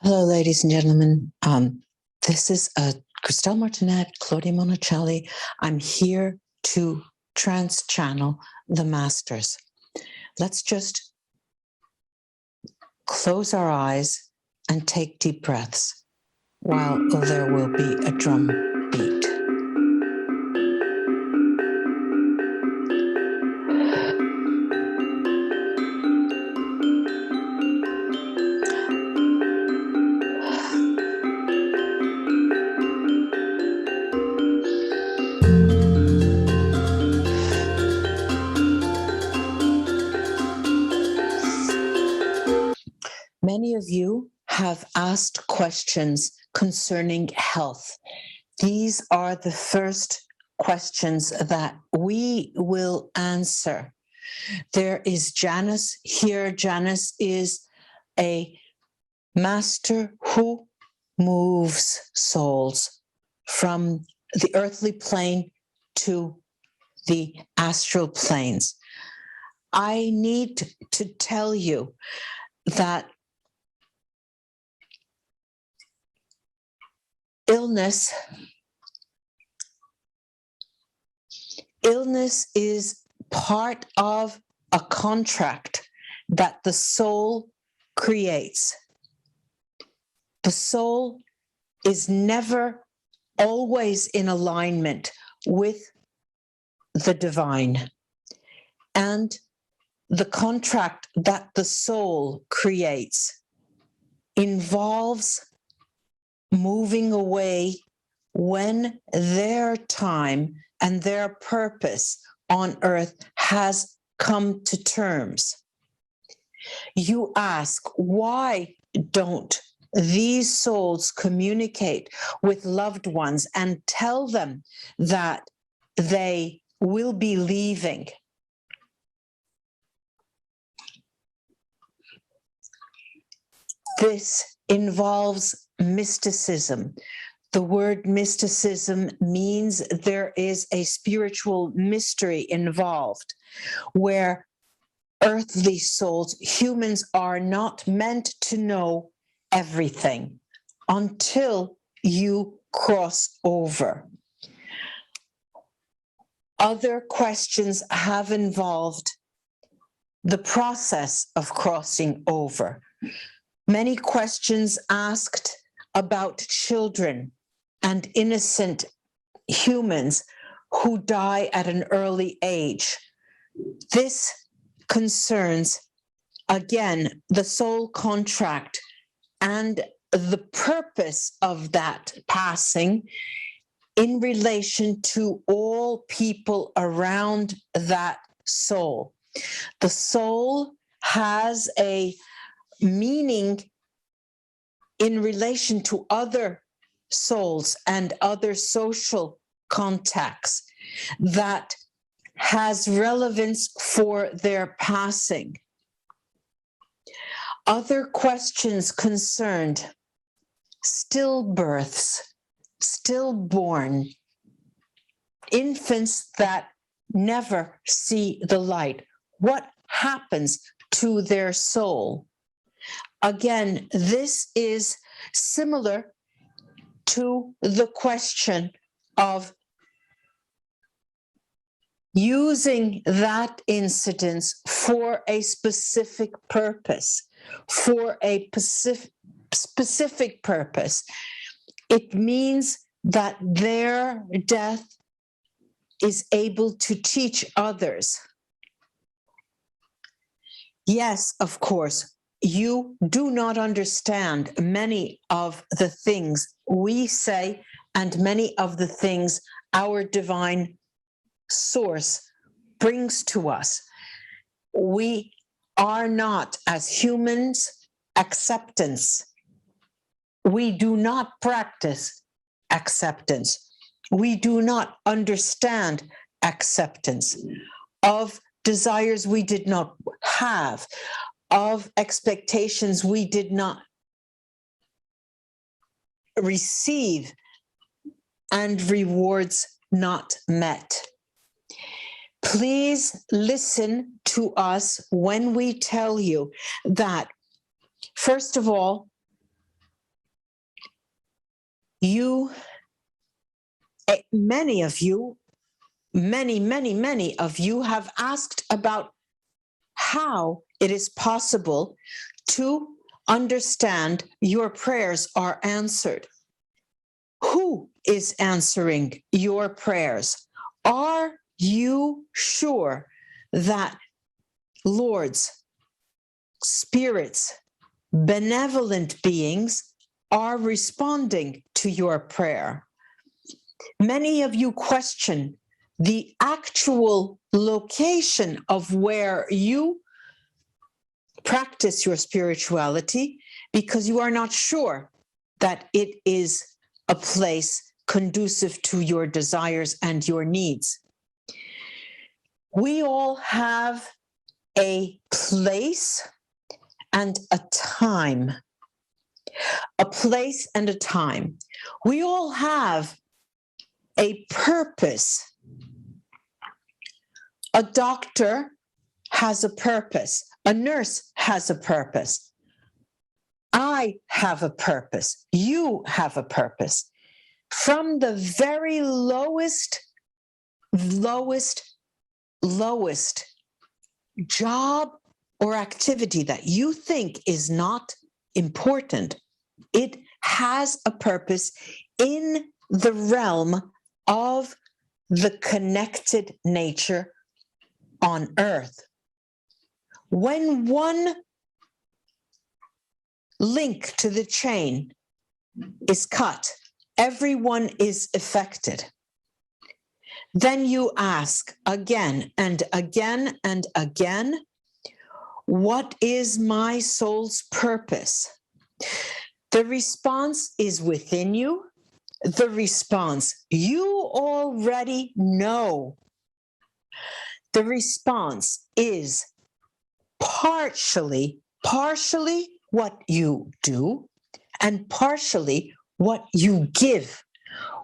Hello, ladies and gentlemen. This is Christelle Martinette, Claudia Monacelli. I'm here to trans-channel the masters. Let's just close our eyes and take deep breaths while there will be a drum beat. Many of you have asked questions concerning health. These are the first questions that we will answer. There is Janus here. Janus is a master who moves souls from the earthly plane to the astral planes. I need to tell you that illness is part of a contract that the soul creates. The soul is never always in alignment with the divine. And the contract that the soul creates involves moving away when their time and their purpose on earth has come to terms. You ask, why don't these souls communicate with loved ones and tell them that they will be leaving? This involves mysticism. The word mysticism means there is a spiritual mystery involved, where earthly souls, humans, are not meant to know everything until you cross over. Other questions have involved the process of crossing over. Many questions asked about children and innocent humans who die at an early age. This concerns, again, the soul contract and the purpose of that passing in relation to all people around that soul. The soul has a meaning in relation to other souls and other social contacts that has relevance for their passing. Other questions concerned stillbirths, stillborn, infants that never see the light. What happens to their soul? Again, this is similar to the question of using that incidence for a specific purpose, for a specific purpose. It means that their death is able to teach others. Yes, of course, you do not understand many of the things we say and many of the things our divine source brings to us. We are not, as humans, acceptance. We do not practice acceptance. We do not understand acceptance of desires we did not have, of expectations we did not receive, and rewards not met. Please listen to us when we tell you that, first of all, Many of you, many of you have asked about how it is possible to understand your prayers are answered. Who is answering your prayers? Are you sure that lords, spirits, benevolent beings are responding to your prayer? Many of you question the actual location of where you practice your spirituality because you are not sure that it is a place conducive to your desires and your needs. We all have a place and a time. A place and a time. We all have a purpose. A doctor has a purpose. A nurse has a purpose. I have a purpose. You have a purpose. From the very lowest job or activity that you think is not important, it has a purpose in the realm of the connected nature on earth. When one link to the chain is cut, everyone is affected. Then you ask again and again and again, what is my soul's purpose? The response is within you. The response you already know. The response is partially what you do and partially what you give.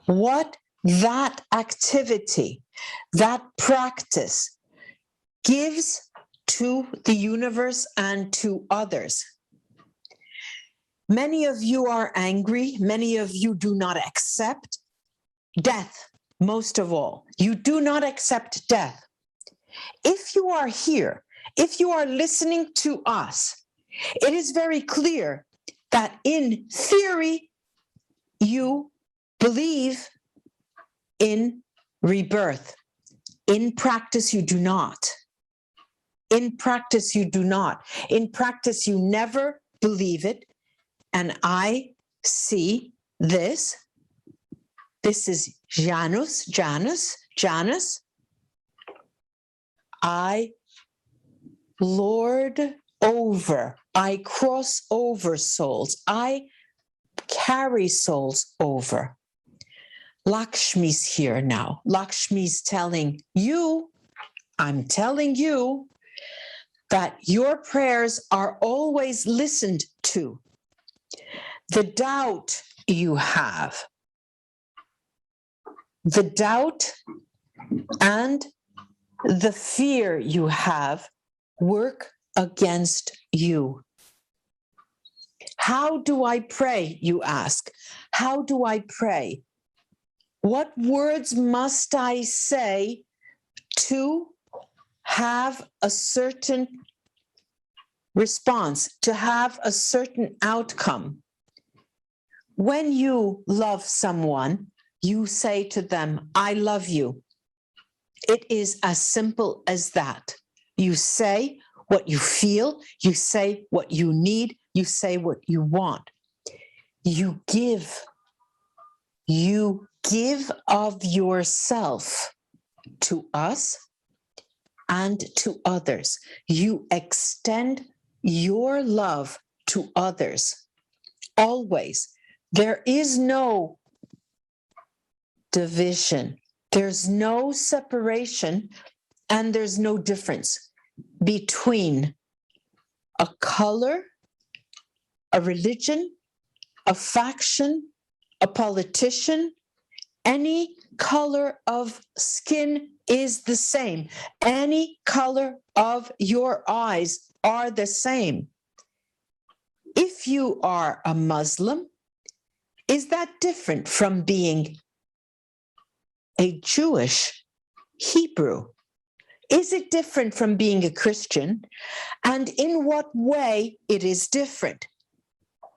What that activity, that practice gives to the universe and to others. Many of you are angry. Many of you do not accept death, most of all. You do not accept death. If you are here, if you are listening to us, it is very clear that in theory, you believe in rebirth. In practice, you do not. In practice, you do not. In practice, you never believe it. And I see this. This is Janus. I lord over. I cross over souls. I carry souls over. Lakshmi's here now. Lakshmi's telling you, I'm telling you, that your prayers are always listened to. The doubt you have, the doubt and the fear you have work against you. How do I pray, you ask? How do I pray? What words must I say to have a certain response, to have a certain outcome? When you love someone, you say to them, I love you. It is as simple as that. You say what you feel, you say what you need, you say what you want. You give of yourself to us and to others. You extend your love to others. Always. There is no division. There's no separation, and there's no difference between a color, a religion, a faction, a politician. Any color of skin is the same. Any color of your eyes are the same. If you are a Muslim, Is that different from being a Jewish Hebrew? Is it different from being a Christian? And in what way it is different?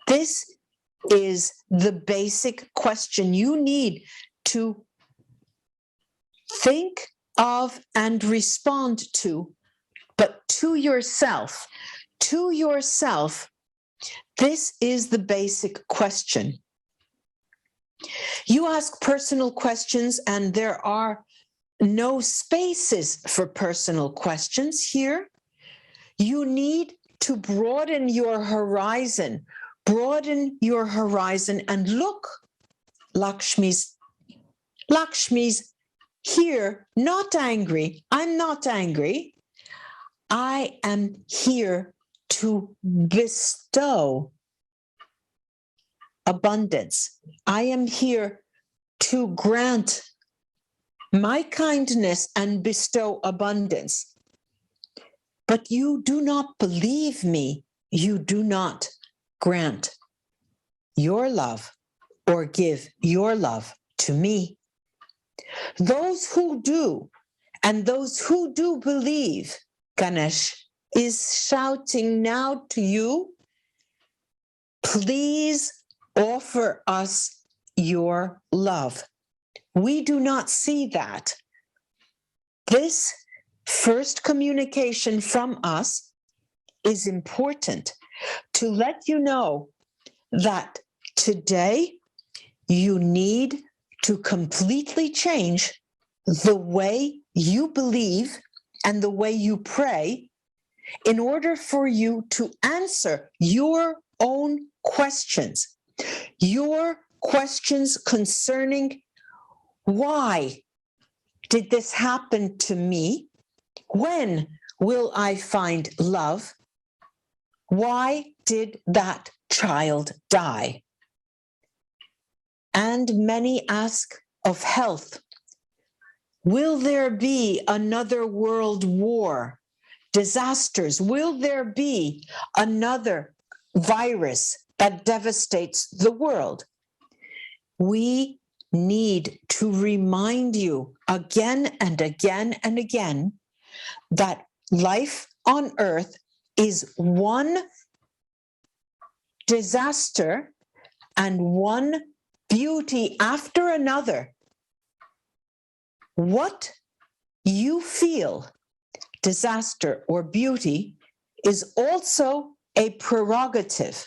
This is the basic question you need to think of and respond to, but to yourself. To yourself, this is the basic question. You ask personal questions, and there are no spaces for personal questions here. You need to broaden your horizon. Broaden your horizon and look. Lakshmi's here, not angry. I'm not angry. I am here to bestow abundance. I am here to grant my kindness and bestow abundance. But you do not believe me. You do not grant your love or give your love to me. Those who do, and those who do believe, Ganesh is shouting now to you, please offer us your love. We do not see that. This first communication from us is important to let you know that today you need to completely change the way you believe and the way you pray in order for you to answer your own questions. Your questions concerning why did this happen to me? When will I find love? Why did that child die? And many ask of health. Will there be another world war? Disasters? Will there be another virus that devastates the world? We need to remind you again and again and again that life on earth is one disaster and one beauty after another. What you feel, disaster or beauty, is also a prerogative.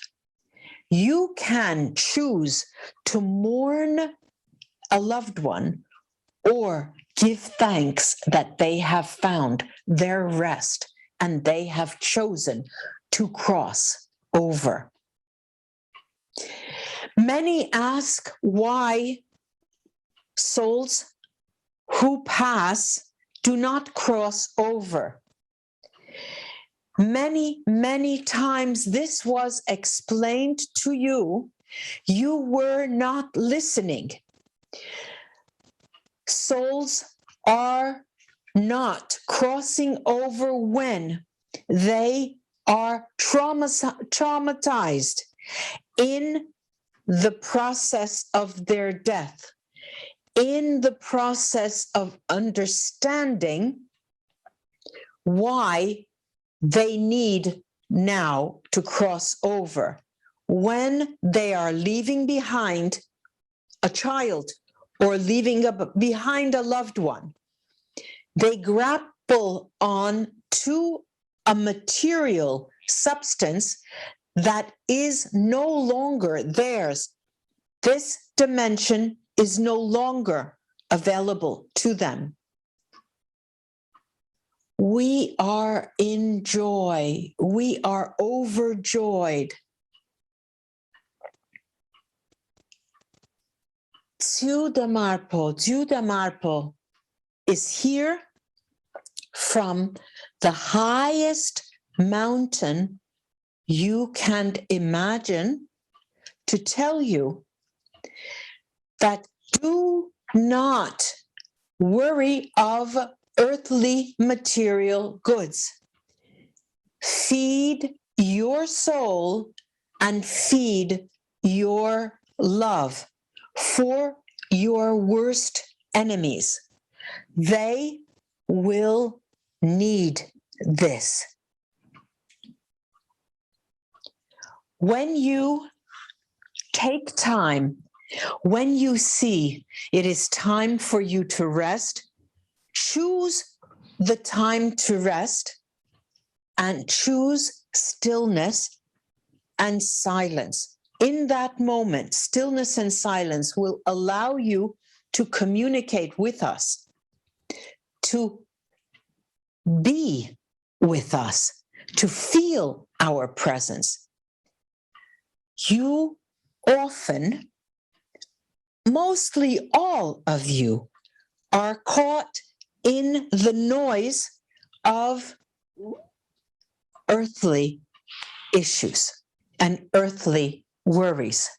You can choose to mourn a loved one or give thanks that they have found their rest and they have chosen to cross over. Many ask why souls who pass do not cross over. Many, many times this was explained to you. You were not listening. Souls are not crossing over when they are traumatized in the process of their death, in the process of understanding why they need now to cross over. When they are leaving behind a child or leaving behind a loved one, they grapple on to a material substance that is no longer theirs. This dimension is no longer available to them. We are in joy. We are overjoyed. Tsui Marpo is here from the highest mountain you can imagine to tell you that do not worry of earthly material goods. Feed your soul and feed your love for your worst enemies. They will need this. When you take time, when you see it is time for you to rest, choose the time to rest and choose stillness and silence. In that moment, stillness and silence will allow you to communicate with us, to be with us, to feel our presence. You often, mostly all of you, are caught in the noise of earthly issues and earthly worries.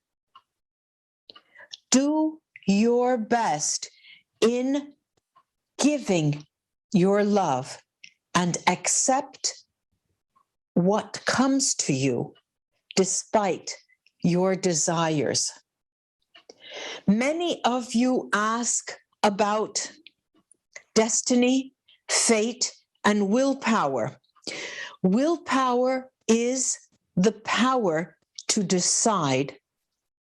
Do your best in giving your love and accept what comes to you despite your desires. Many of you ask about destiny, fate, and willpower. Willpower is the power to decide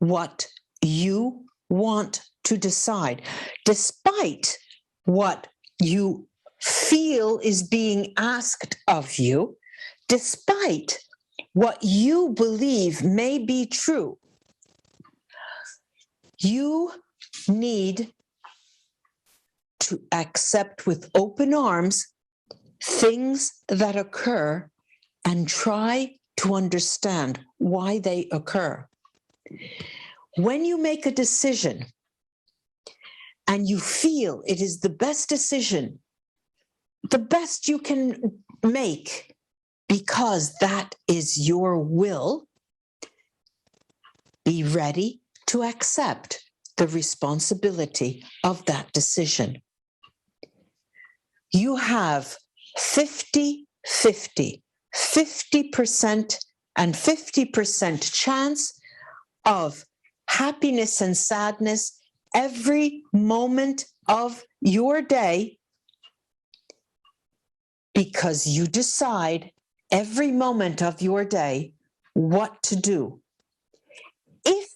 what you want to decide, despite what you feel is being asked of you, despite what you believe may be true. You need to accept with open arms things that occur and try to understand why they occur. When you make a decision and you feel it is the best decision, the best you can make, because that is your will, be ready to accept the responsibility of that decision. You have 50-50, 50% and 50% chance of happiness and sadness every moment of your day, because you decide every moment of your day what to do. If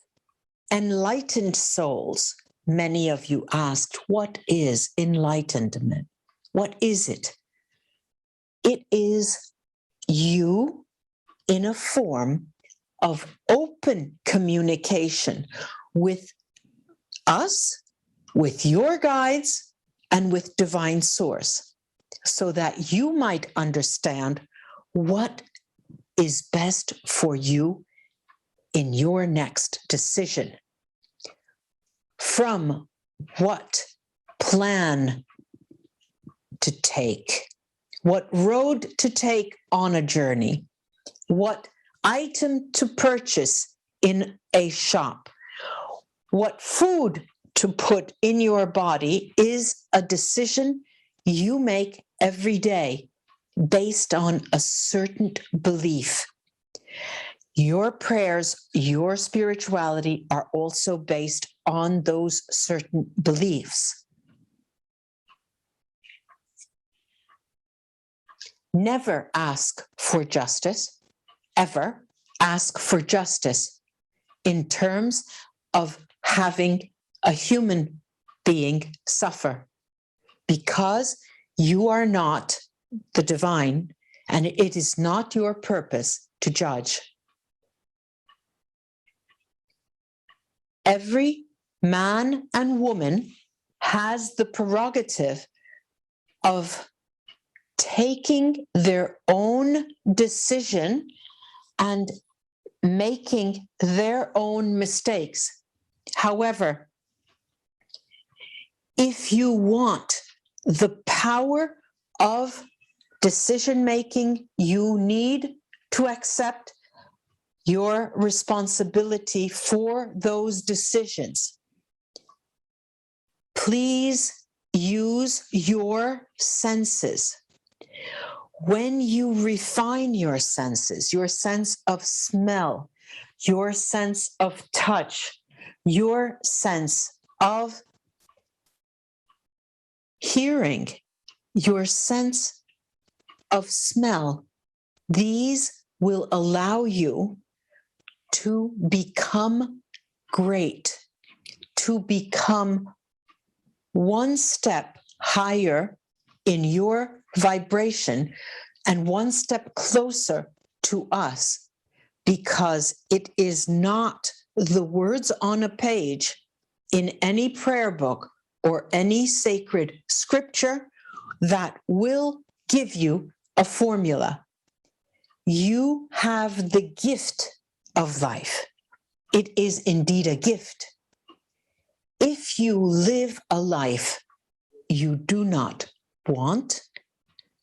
enlightened souls, many of you asked, what is enlightenment? What is it? It is you in a form of open communication with us, with your guides, and with divine source, so that you might understand what is best for you in your next decision. From what plan to take, what road to take on a journey, what item to purchase in a shop, what food to put in your body is a decision you make every day based on a certain belief. Your prayers, your spirituality are also based on those certain beliefs. Never ask for justice, ever ask for justice in terms of having a human being suffer, because you are not the divine and it is not your purpose to judge. Every man and woman has the prerogative of taking their own decision and making their own mistakes. However, if you want the power of decision-making, you need to accept your responsibility for those decisions. Please use your senses. When you refine your senses, your sense of smell, your sense of touch, your sense of hearing, your sense of smell. These will allow you to become great, to become one step higher in your vibration and one step closer to us, because it is not the words on a page in any prayer book or any sacred scripture that will give you a formula. You have the gift of life. It is indeed a gift. If you live a life you do not want,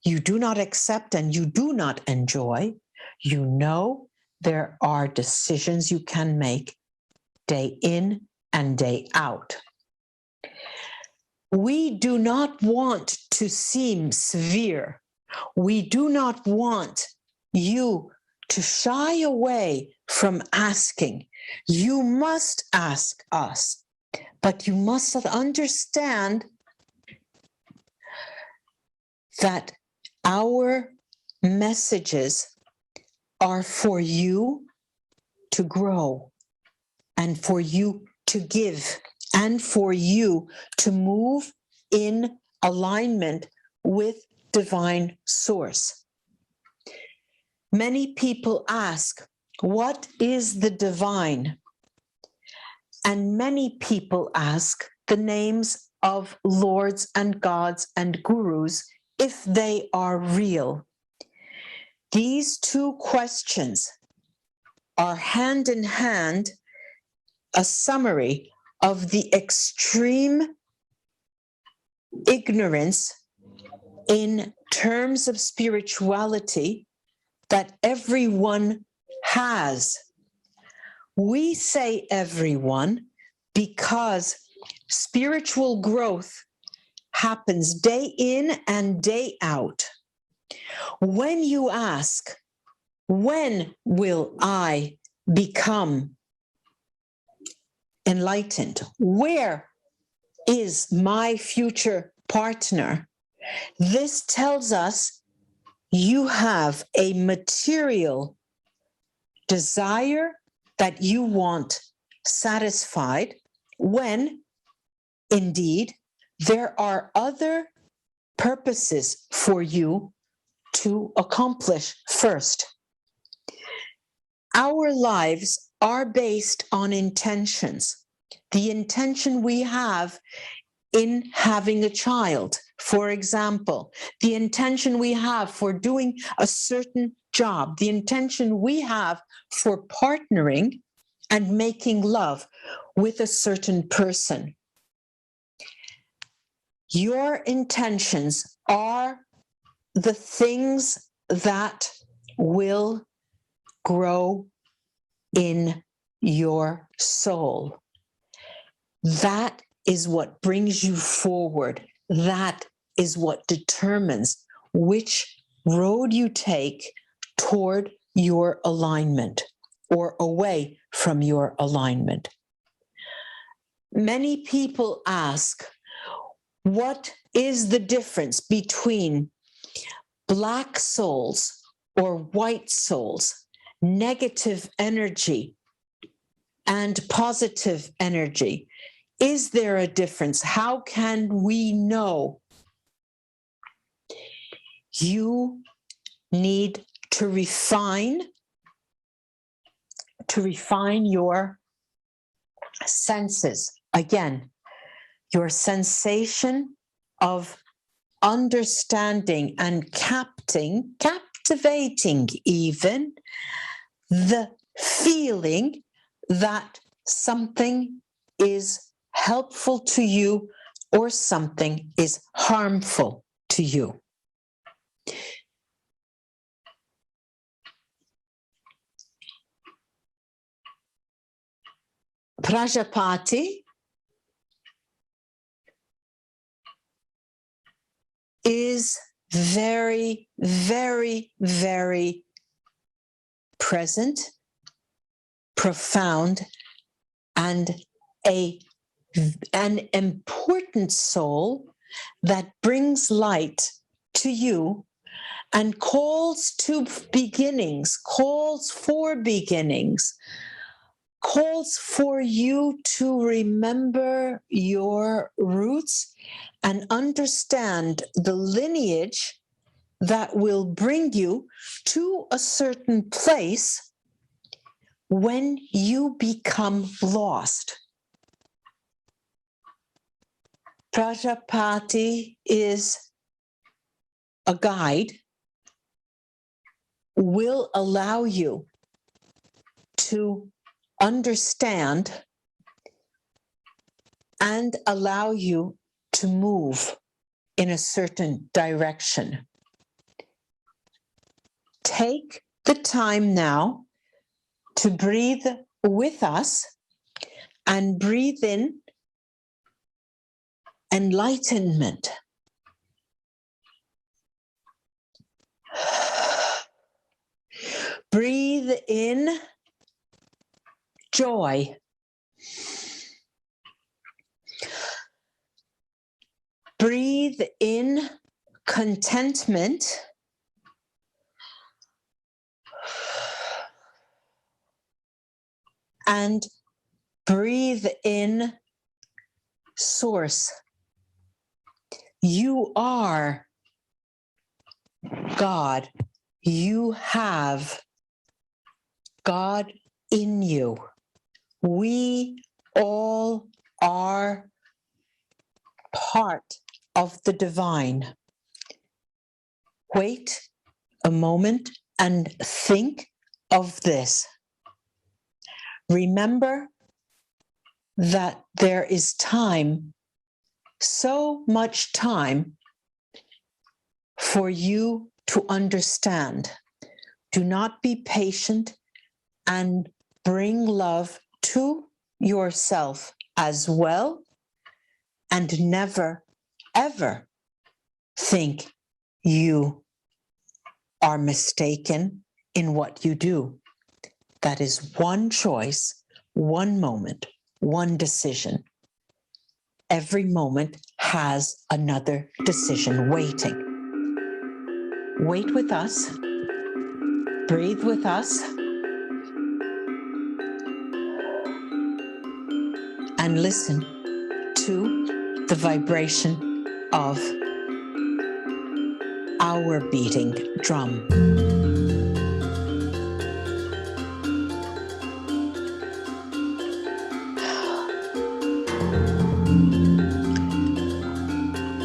you do not accept, and you do not enjoy, you know there are decisions you can make day in and day out. We do not want to seem severe. We do not want you to shy away from asking. You must ask us, but you must understand that our messages are for you to grow and for you to give and for you to move in alignment with divine source. Many people ask, what is the divine? And many people ask the names of lords and gods and gurus if they are real. These two questions are hand in hand a summary of the extreme ignorance in terms of spirituality that everyone has. We say everyone because spiritual growth happens day in and day out. When you ask, when will I become enlightened? Where is my future partner? This tells us you have a material desire that you want satisfied, when indeed there are other purposes for you to accomplish first. Our lives are based on intentions. The intention we have in having a child, for example, the intention we have for doing a certain job, the intention we have for partnering and making love with a certain person. Your intentions are the things that will grow in your soul. That is what brings you forward. That is what determines which road you take toward your alignment or away from your alignment. Many people ask, what is the difference between black souls or white souls, negative energy and positive energy? Is there a difference? How can we know? You need to refine your senses. Again, your sensation of understanding and captivating even the feeling that something is helpful to you or something is harmful to you. Prajapati is very, very, very present, profound, and an important soul that brings light to you and calls to beginnings, calls for beginnings, calls for you to remember your roots and understand the lineage that will bring you to a certain place when you become lost. Prajapati is a guide, will allow you to understand and allow you to move in a certain direction. Take the time now to breathe with us and breathe in enlightenment. Breathe in joy. Breathe in contentment. And breathe in source. You are God. You have God in you. We all are part of the divine. Wait a moment and think of this. Remember that there is time, so much time, for you to understand. Do not be patient and bring love to yourself as well, and never, ever think you are mistaken in what you do. That is one choice, one moment, one decision. Every moment has another decision waiting. Wait with us, breathe with us, and listen to the vibration of our beating drum.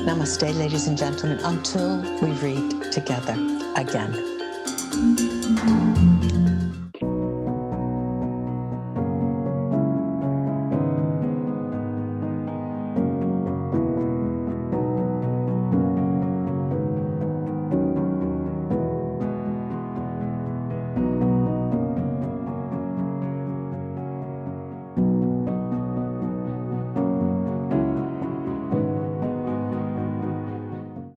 Namaste, ladies and gentlemen, until we read together again.